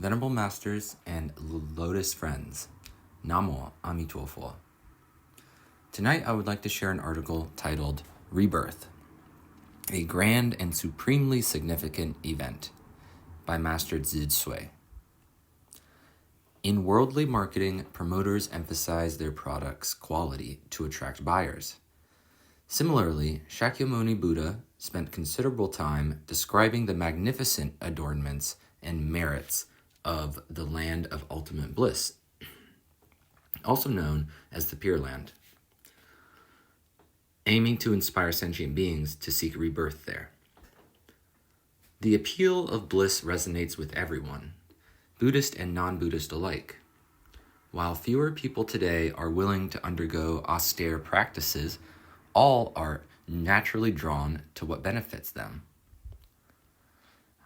Venerable Masters and Lotus friends, Namo Amitabha. Tonight I would like to share an article titled Rebirth, a grand and supremely significant event by Master Zhisui. In worldly marketing, promoters emphasize their product's quality to attract buyers. Similarly, Shakyamuni Buddha spent considerable time describing the magnificent adornments and merits of the Land of Ultimate Bliss, also known as the Pure Land, aiming to inspire sentient beings to seek rebirth there. The appeal of bliss resonates with everyone, Buddhist and non-Buddhist alike. While fewer people today are willing to undergo austere practices, all are naturally drawn to what benefits them.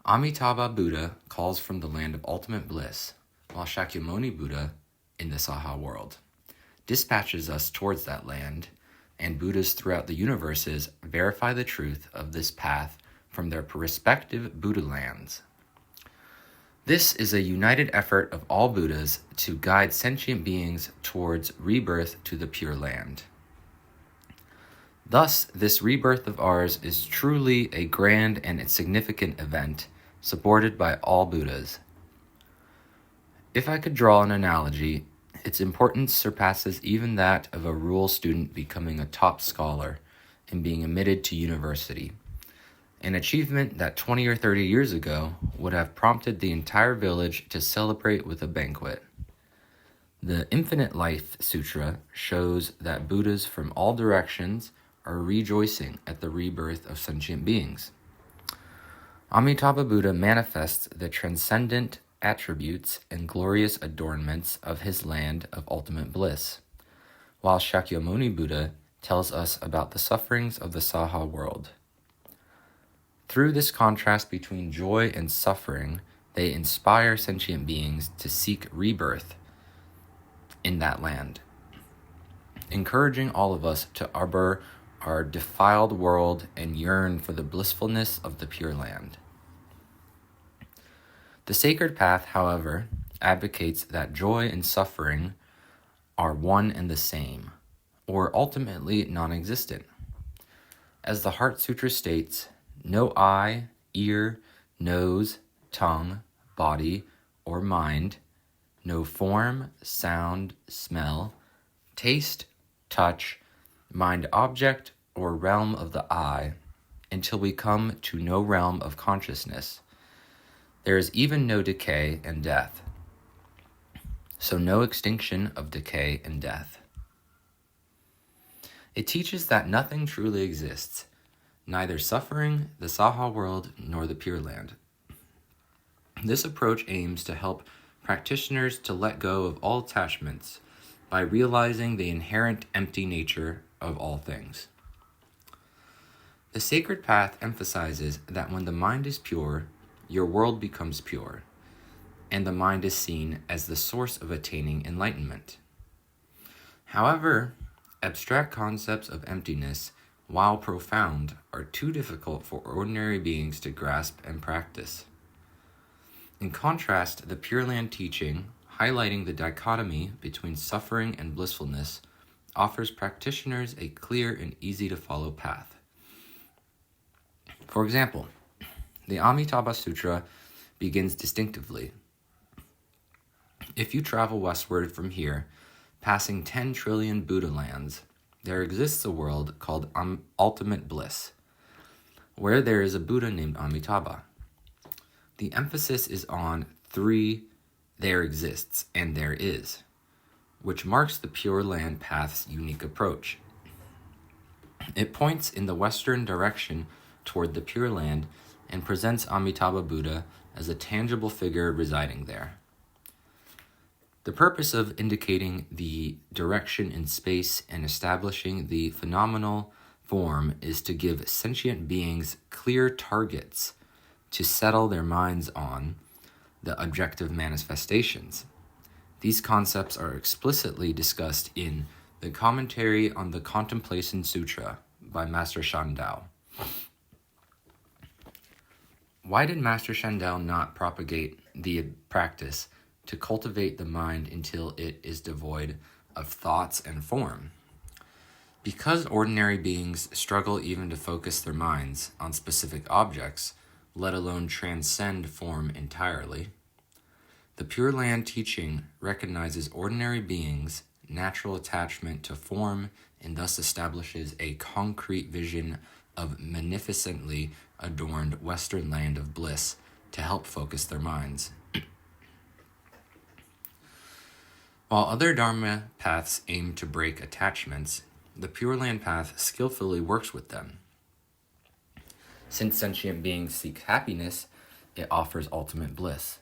Amitabha Buddha calls from the Land of Ultimate Bliss, while Shakyamuni Buddha, in the Saha world, dispatches us towards that land, and Buddhas throughout the universes verify the truth of this path from their respective Buddhalands. This is a united effort of all Buddhas to guide sentient beings towards rebirth to the Pure Land. Thus, this rebirth of ours is truly a grand and significant event, supported by all Buddhas. If I could draw an analogy, its importance surpasses even that of a rural student becoming a top scholar and being admitted to university, an achievement that 20 or 30 years ago would have prompted the entire village to celebrate with a banquet. The Infinite Life Sutra shows that Buddhas from all directions are rejoicing at the rebirth of sentient beings. Amitabha Buddha manifests the transcendent attributes and glorious adornments of his land of ultimate bliss, while Shakyamuni Buddha tells us about the sufferings of the Saha world. Through this contrast between joy and suffering, they inspire sentient beings to seek rebirth in that land, encouraging all of us to arbor our defiled world and yearn for the blissfulness of the Pure Land. The sacred path, however, advocates that joy and suffering are one and the same, or ultimately non-existent. As the Heart Sutra states, no eye, ear, nose, tongue, body, or mind, no form, sound, smell, taste, touch, mind object, or realm of the eye, until we come to no realm of consciousness. There is even no decay and death, so no extinction of decay and death. It teaches that nothing truly exists, neither suffering, the Saha world, nor the Pure Land. This approach aims to help practitioners to let go of all attachments by realizing the inherent empty nature of all things. The sacred path emphasizes that when the mind is pure, your world becomes pure, and the mind is seen as the source of attaining enlightenment. However, abstract concepts of emptiness, while profound, are too difficult for ordinary beings to grasp and practice. In contrast, the Pure Land teaching, highlighting the dichotomy between suffering and blissfulness, offers practitioners a clear and easy-to-follow path. For example, the Amitabha Sutra begins distinctively. If you travel westward from here, passing 10 trillion Buddhalands, there exists a world called Ultimate Bliss, where there is a Buddha named Amitabha. The emphasis is on 3 there exists and there is, which marks the Pure Land path's unique approach. It points in the western direction toward the Pure Land and presents Amitabha Buddha as a tangible figure residing there. The purpose of indicating the direction in space and establishing the phenomenal form is to give sentient beings clear targets to settle their minds on the objective manifestations. These concepts are explicitly discussed in the Commentary on the Contemplation Sutra by Master Shandao. Why did Master Shandao not propagate the practice to cultivate the mind until it is devoid of thoughts and form. Because ordinary beings struggle even to focus their minds on specific objects, let alone transcend form entirely, the Pure Land teaching recognizes ordinary beings' natural attachment to form and thus establishes a concrete vision of magnificently adorned Western Land of Bliss to help focus their minds. While other Dharma paths aim to break attachments, the Pure Land path skillfully works with them. Since sentient beings seek happiness, it offers ultimate bliss.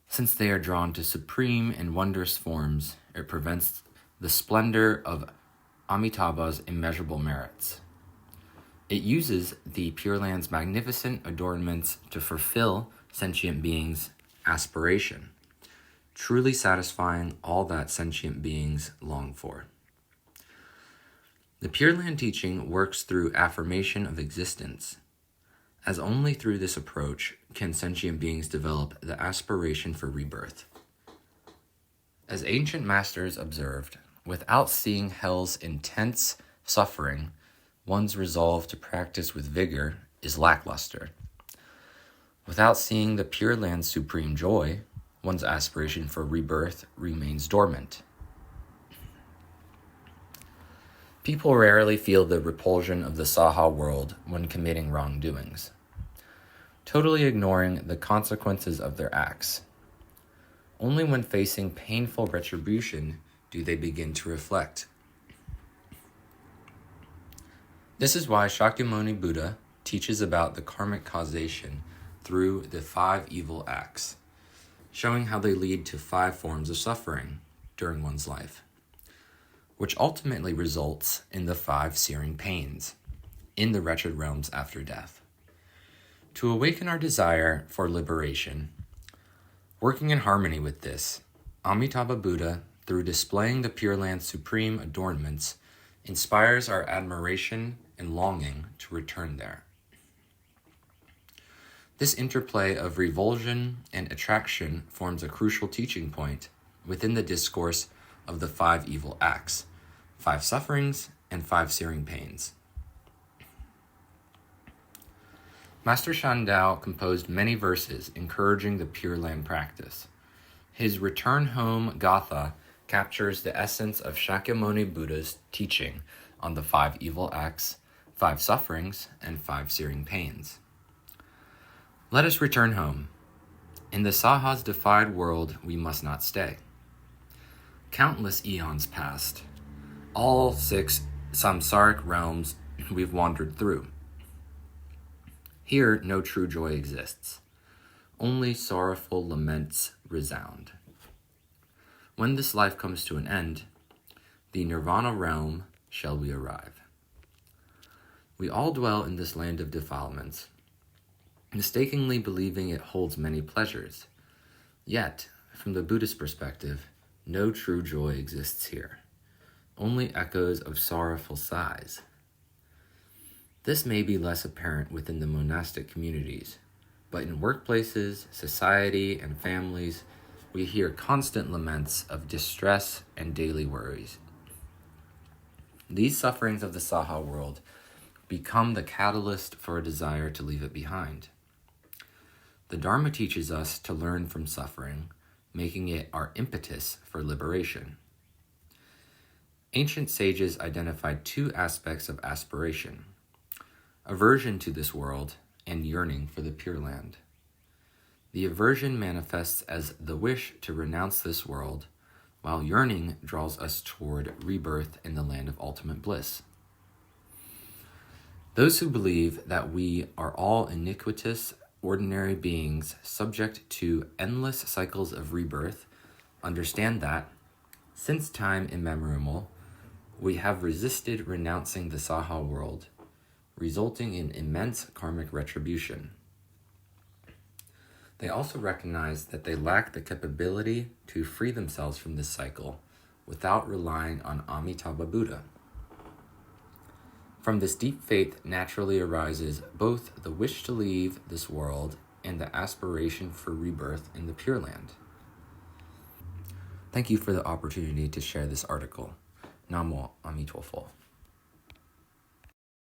Since they are drawn to supreme and wondrous forms, it prevents the splendor of Amitabha's immeasurable merits. It uses the Pure Land's magnificent adornments to fulfill sentient beings' aspiration, truly satisfying all that sentient beings long for. The Pure Land teaching works through affirmation of existence, as only through this approach can sentient beings develop the aspiration for rebirth. As ancient masters observed, without seeing hell's intense suffering, one's resolve to practice with vigor is lackluster. Without seeing the Pure Land's supreme joy, one's aspiration for rebirth remains dormant. People rarely feel the repulsion of the Saha world when committing wrongdoings, totally ignoring the consequences of their acts. Only when facing painful retribution do they begin to reflect. This is why Shakyamuni Buddha teaches about the karmic causation through the 5 evil acts, showing how they lead to 5 forms of suffering during one's life, which ultimately results in the 5 searing pains in the wretched realms after death. To awaken our desire for liberation, working in harmony with this, Amitabha Buddha, through displaying the Pure Land's supreme adornments, inspires our admiration and longing to return there. This interplay of revulsion and attraction forms a crucial teaching point within the discourse of the 5 evil acts, 5 sufferings, and 5 searing pains. Master Shandao composed many verses encouraging the Pure Land practice. His Return Home Gatha captures the essence of Shakyamuni Buddha's teaching on the 5 evil acts, 5 sufferings, and 5 searing pains. Let us return home. In the Saha's defied world, we must not stay. Countless eons passed. All 6 samsaric realms we've wandered through. Here, no true joy exists. Only sorrowful laments resound. When this life comes to an end, the nirvana realm shall we arrive. We all dwell in this land of defilements, mistakenly believing it holds many pleasures. Yet, from the Buddhist perspective, no true joy exists here, only echoes of sorrowful sighs. This may be less apparent within the monastic communities, but in workplaces, society, and families, we hear constant laments of distress and daily worries. These sufferings of the Saha world become the catalyst for a desire to leave it behind. The Dharma teaches us to learn from suffering, making it our impetus for liberation. Ancient sages identified 2 aspects of aspiration: aversion to this world and yearning for the Pure Land. The aversion manifests as the wish to renounce this world, while yearning draws us toward rebirth in the Land of Ultimate Bliss. Those who believe that we are all iniquitous, ordinary beings subject to endless cycles of rebirth understand that, since time immemorial, we have resisted renouncing the Saha world, resulting in immense karmic retribution. They also recognize that they lack the capability to free themselves from this cycle without relying on Amitabha Buddha. From this deep faith naturally arises both the wish to leave this world and the aspiration for rebirth in the Pure Land. Thank you for the opportunity to share this article. Namo Amitofo.